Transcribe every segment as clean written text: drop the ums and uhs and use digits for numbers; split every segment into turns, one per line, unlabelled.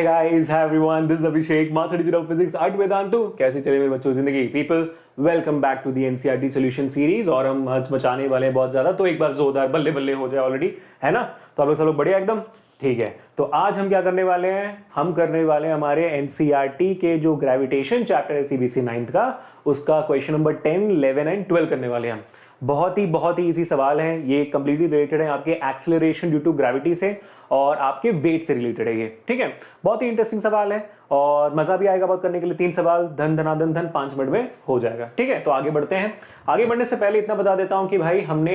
guys, hi everyone, this is Abhishek, Master Teacher of Physics at Vedantu. कैसे चले मेरे बच्चों जिंदगी? People, welcome back to the NCERT Solution Series। और हम आज बचाने वाले हैं बहुत ज्यादा, तो एक बार जोरदार बल्ले बल्ले हो जाए ऑलरेडी, है ना? तो आप लोग सब लोग बढ़िया एकदम ठीक है। तो आज हम क्या करने वाले हैं? हम करने वाले हैं हमारे NCERT के जो ग्रेविटेशन चैप्टर है CBSE 9th का, उसका क्वेश्चन नंबर 10, 11 एंड 12 करने वाले हैं हम। बहुत ही इजी सवाल हैं, ये कंप्लीटली रिलेटेड है आपके एक्सेलरेशन ड्यू टू ग्रेविटी से और आपके वेट से रिलेटेड है ये, ठीक है। बहुत ही इंटरेस्टिंग सवाल है और मजा भी आएगा बहुत करने के लिए। 3 सवाल धन धनाधन धन 5 मिनट में हो जाएगा, ठीक है। तो आगे बढ़ते हैं। आगे बढ़ने से पहले इतना बता देता हूं कि भाई हम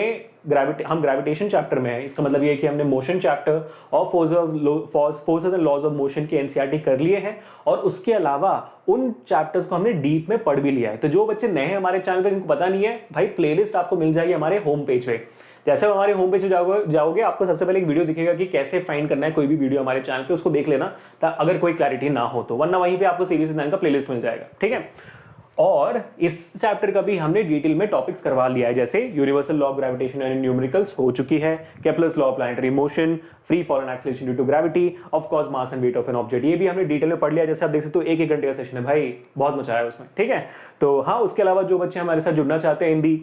ग्रेविटेशन चैप्टर में है, इसका मतलब ये कि हमने मोशन चैप्टर और forces and laws of motion के एनसीईआरटी कर लिए हैं और उसके अलावा उन चैप्टर्स को हमने डीप में पढ़ भी लिया है। तो जो बच्चे नए हैं हमारे चैनल पे, जिनको पता नहीं है, भाई प्लेलिस्ट आपको मिल जाएगी हमारे होम पेज पे। जैसे हमारे होम पेज पे जाओगे आपको सबसे पहले एक वीडियो दिखेगा कि कैसे फाइंड करना है कोई भी वीडियो हमारे चैनल पे, उसको देख लेना अगर कोई क्लैरिटी ना हो तो, वरना वहीं पे आपको सीबीएसई 9 का प्लेलिस्ट मिल जाएगा, ठीक है। और इस चैप्टर का भी हमने डिटेल में टॉपिक्स करवा लिया है, जैसे universal law of gravitation and numericals हो चुकी है, Kepler's law of planetary motion, free fall and acceleration due to gravity, of course mass and weight of an object, ये भी हमने डिटेल में पढ़ लिया। जैसे आप देख सकते हो 1 घंटे का सेशन है भाई, बहुत मजा आया उसमें, ठीक है। तो हाँ, उसके अलावा जो बच्चे हमारे साथ जुड़ना चाहते हैं in the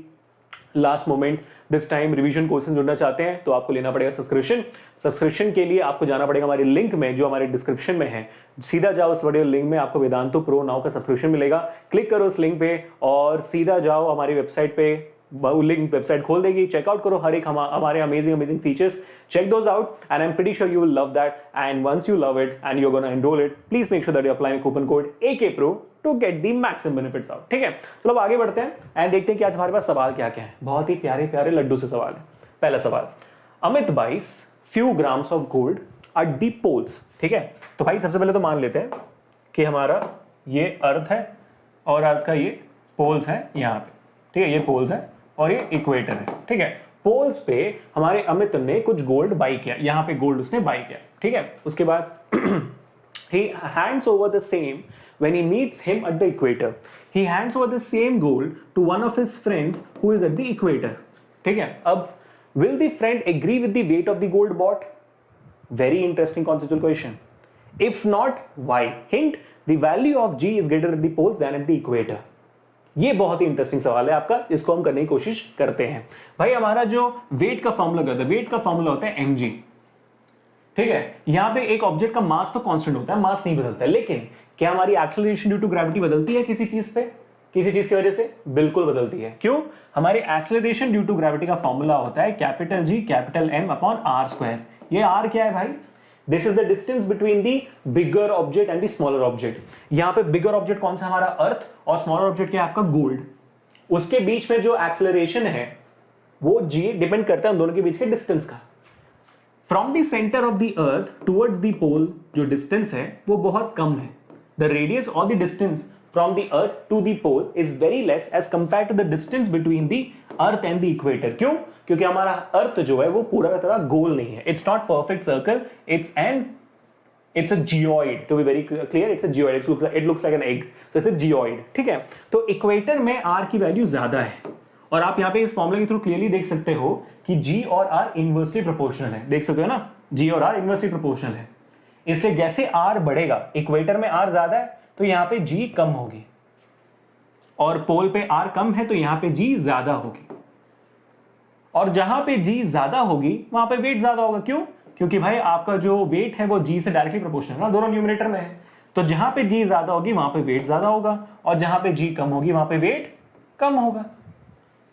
last moment this time revision courses जुड़ना चाहते हैं, तो आपको लेना पड़ेगा सब्सक्रिप्शन के लिए आपको जाना पड़ेगा हमारे लिंक में जो हमारे डिस्क्रिप्शन में है। सीधा जाओ उस वीडियो लिंक में, आपको वेदांतु प्रो नाउ का सब्सक्रिप्शन मिलेगा। क्लिक करो उस लिंक पे और सीधा जाओ हमारी वेबसाइट पे, लिंक वेबसाइट खोल देगी, चेकआउट करो हर एक हमारे amazing features, check those out and I am pretty sure you will love that. And once you love it and you are gonna enrol it, please make sure that you apply coupon code AKPRO to get the maximum benefits out, ठीक है। तो अब आगे बढ़ते हैं and देखते हैं कि आज हमारे पास सवाल क्या क्या है। बहुत ही प्यारे प्यारे लड्डू से सवाल है। पहला सवाल, Amit buys few grams of gold at the poles, ठीक है। तो भाई सबसे पहले तो मान लेते हैं कि हमारा ये अर्थ है और अर्थ का ये पोल्स है यहाँ पे, ठीक है। ये पोल्स है और ये इक्वेटर है, ठीक है। पोल्स पे हमारे अमित ने कुछ गोल्ड बाई किया, यहाँ पे गोल्ड उसने बाई किया, ठीक है। उसके बाद he hands over the same when he meets him at the equator. He hands over the same gold to one of his friends who is at the equator, ठीक है। अब will the friend agree with the weight of the gold bought? Very interesting conceptual question. If not, why? Hint: the value of G is greater at the poles than at the equator. ये बहुत ही interesting सवाल है आपका, इसको हम करने की कोशिश करते हैं। भाई हमारा जो वेट का फॉर्मूला क्या होता है? वेट का फॉर्मूला होता है mg, ठीक है। यहां पे एक ऑब्जेक्ट का मास तो कांस्टेंट होता है, मास नहीं बदलता है, लेकिन क्या हमारी एक्सेलरेशन ड्यू टू ग्रेविटी बदलती है किसी चीज पे, किसी चीज की वजह से? बिल्कुल बदलती है। क्यों? हमारे एक्सेलरेशन ड्यू टू ग्रेविटी का फॉर्मूला होता है capital G capital M upon r²। ये r क्या है भाई? This is the distance between the bigger object and the smaller object. यहां पे बिगर ऑब्जेक्ट कौन सा? हमारा अर्थ, और स्मॉलर ऑब्जेक्ट क्या है? आपका गोल्ड। उसके बीच में जो एक्सेलरेशन है वो G डिपेंड करता है उन दोनों के बीच के डिस्टेंस का। From the centre of the earth towards the pole जो डिस्टेंस है वो बहुत कम है। द रेडियस और the distance from the earth to the pole is very less as compare to the distance between the earth and the equator. क्यों? क्योंकि हमारा अर्थ जो है वो पूरा का पूरा गोल नहीं है, it's not perfect circle, it's a geoid, to be very clear, it's a geoid, it looks like an egg, so it's a geoid, ठीक है। तो इक्वेटर में r की वैल्यू ज्यादा है और आप यहाँ पे इस फॉर्मूला के थ्रू क्लियरली देख सकते हो कि G और R इनवर्सली प्रोपोर्शनल है, देख सकते हो ना, G और R इनवर्सली प्रोपोर्शनल है। इसलिए जैसे R बढ़ेगा, इक्वेटर में R ज्यादा है तो यहाँ पे G कम होगी, और पोल पे R कम है तो यहाँ पे G ज्यादा होगी, और जहां पे G ज्यादा होगी वहां पे वेट ज्यादा होगा। क्यों? क्योंकि भाई आपका जो वेट है वो G से डायरेक्टली प्रोपोर्शनल है ना, दोनों न्यूमरेटर में है। तो जहां पे G ज्यादा होगी वहां पे वेट ज्यादा होगा, और जहां पे G कम होगी वहां पे वेट कम होगा।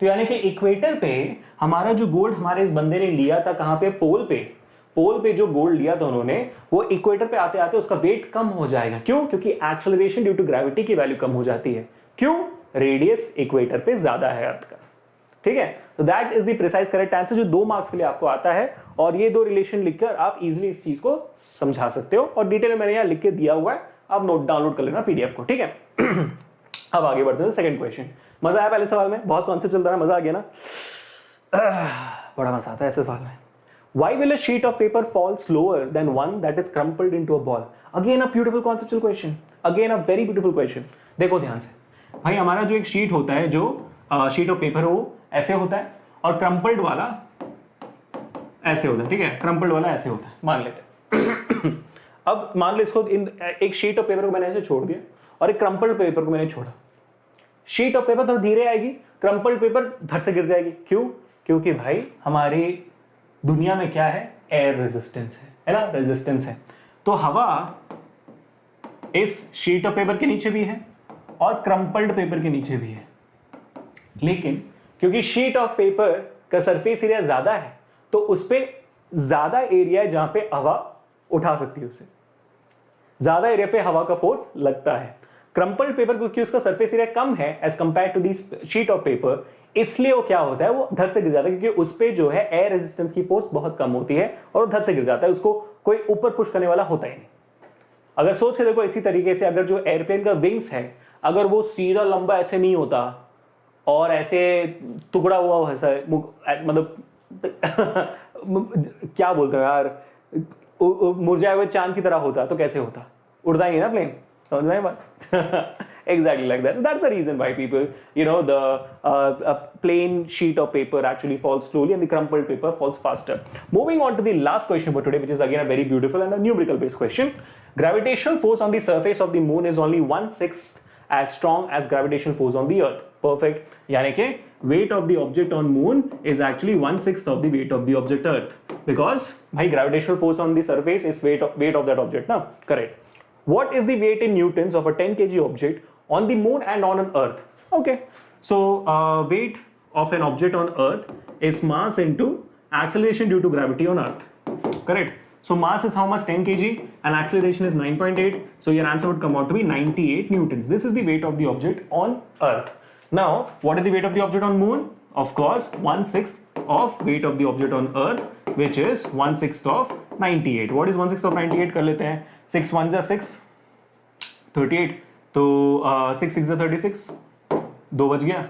तो यानी कि इक्वेटर पे हमारा जो गोल्ड हमारे इस बंदे ने लिया था, कहां पे? पोल पे जो गोल्ड लिया था उन्होंने, वो इक्वेटर पे आते आते उसका वेट कम हो जाएगा। क्यों? क्योंकि एक्सेलरेशन ड्यू टू ग्रेविटी की वैल्यू कम हो जाती है। क्यों? रेडियस इक्वेटर पे ज्यादा है अर्थ का, ठीक है। तो that is the precise correct answer जो 2 मार्क्स के लिए आपको आता है, और ये 2 रिलेशन लिखकर आप इजीली इस चीज को समझा सकते हो, और डिटेल में मैंने यहां लिख के दिया हुआ है, आप नोट डाउनलोड कर लेना पीडीएफ को, ठीक है। अब आगे बढ़ते हैं सेकंड क्वेश्चन। मजा आया पहले सवाल में? बहुत कॉन्सेप्ट चल रहा है, मजा आ गया ना? बड़ा मजा आता है ऐसे सवाल में। Why will a sheet of paper fall slower than one that is crumpled into a ball? Again a beautiful conceptual question. Again a very beautiful question. देखो ध्यान से भाई, हमारा जो एक शीट होता है, जो शीट ऑफ पेपर हो ऐसे होता है, और क्रम्पल्ड वाला ऐसे होता है, ठीक है। क्रम्पल्ड वाला ऐसे होता है मान लेते हैं। अब मान लो इसको एक शीट ऑफ पेपर को मैंने ऐसे छोड़ दिया और एक क्रम्पल्ड पेपर को मैंने छोड़ा, शीट ऑफ पेपर तो धीरे आएगी, क्रम्पल्ड पेपर धड़ से गिर जाएगी। क्यों? क्योंकि भाई हमारी दुनिया में क्या है, एयर रेजिस्टेंस है ना, रेजिस्टेंस है। तो हवा इस शीट ऑफ पेपर के नीचे भी है और क्रम्पल्ड पेपर के नीचे भी है, लेकिन क्योंकि शीट ऑफ पेपर का सरफेस एरिया ज्यादा है तो उस पर ज्यादा एरिया है जहां पे हवा उठा सकती है, उसे ज्यादा एरिया पे हवा का फोर्स लगता है। क्रम्पल्ड पेपर क्योंकि उसका सरफेस एरिया कम है as compare to the sheet of paper, इसलिए वो क्या होता है, वो धड़ से गिर जाता है, क्योंकि उस पे जो है एयर रेजिस्टेंस की फोर्स बहुत कम होती है और वो धड़ से गिर जाता है, उसको कोई ऊपर पुश करने वाला होता ही नहीं। अगर सोच के देखो इसी तरीके से, अगर जो एयरप्लेन का विंग्स है अगर वो सीधा लंबा ऐसे नहीं होता और ऐसे टुकड़ा हुआ ऐसा मतलब क्या बोलते हैं यार, मुरझाए हुए चांद की तरह होता तो कैसे होता, उड़ता ही ना प्लेन, समझ में बात। Exactly like that. That's the reason why people, a plain sheet of paper actually falls slowly and the crumpled paper falls faster. Moving on to the last question for today, which is again a very beautiful and a numerical based question. Gravitational force on the surface of the moon is only 1/6 as strong as gravitational force on the earth. Perfect. यानी कि weight of the object on moon is actually 1/6 of the weight of the object earth, because भाई gravitational force on the surface is weight of that object ना, correct. What is the weight in newtons of a 10 kg object on the moon and on an earth? Okay, so weight of an object on earth is mass into acceleration due to gravity on earth, correct. So mass is how much, 10 kg, and acceleration is 9.8, so your answer would come out to be 98 newtons. This is the weight of the object on earth. Now what is the weight of the object on moon? Of course 1/6 of weight of the object on earth, which is 1/6 of 98. What is 1/6 of 98? कर लेते हैं, 6 1 जा 6, 38, तो 6 6 जा 36, 2 बच गया,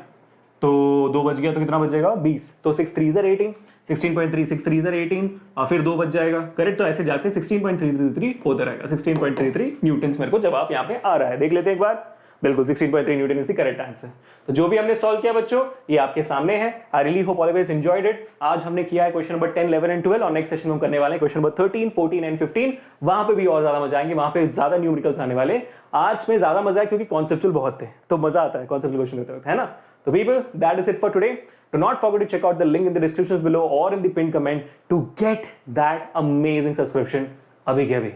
तो 2 बच गया तो कितना बचेगा, 20, तो 6 3 जा 18, 16.3 6 3 जा 18 और फिर 2 बच जाएगा, करेक्ट। तो ऐसे जाते 16.333 होता रहेगा, 16.33 न्यूटन्स मेरे को जवाब यहाँ पे आ रहा है, देख लेते हैं एक बार। बिल्कुल 16.3 Newton is the correct answer. तो जो भी हमने सॉल्व किया बच्चों ये आपके सामने है। I really hope all of you enjoyed it. आज हमने किया है क्वेश्चन नंबर 10 11 एंड 12 और नेक्स्ट सेशन में करने वाले हैं क्वेश्चन नंबर 13 14 एंड 15। वहां पे भी और ज्यादा मजा आएंगे, वहां पे ज्यादा न्यूमेरिकल्स आने वाले। आज में ज्यादा मजा है क्योंकि कॉन्सेप्चुअल बहुत थे, तो मजा आता है कॉन्सेप्चुअल क्वेश्चन होते वक्त, है ना। तो people that is it for today. Do not forget to check out the link in the description below or in the pinned comment to get that amazing subscription अभी के अभी।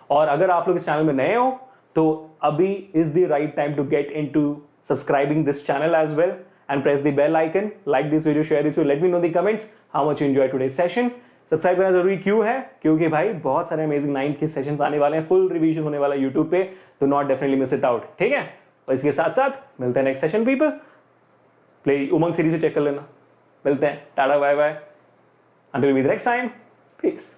और अगर आप लोग इस चैनल में नए हो तो अभी is the right time to get into subscribing this channel as well and press the bell icon, like this video, share this video, let me know in the comments how much you enjoyed today's session। Subscribe करना जरूरी क्यों है, क्योंकि भाई बहुत सारे amazing 9th के sessions आने वाले हैं, फुल रिवीजन होने वाला है यूट्यूब पे, तो not definitely miss it out, ठीक है। और इसके साथ साथ मिलते हैं next session people. Play Umang series से चेक कर लेना। मिलते हैं, टाटा bye bye, until we meet next time, piece.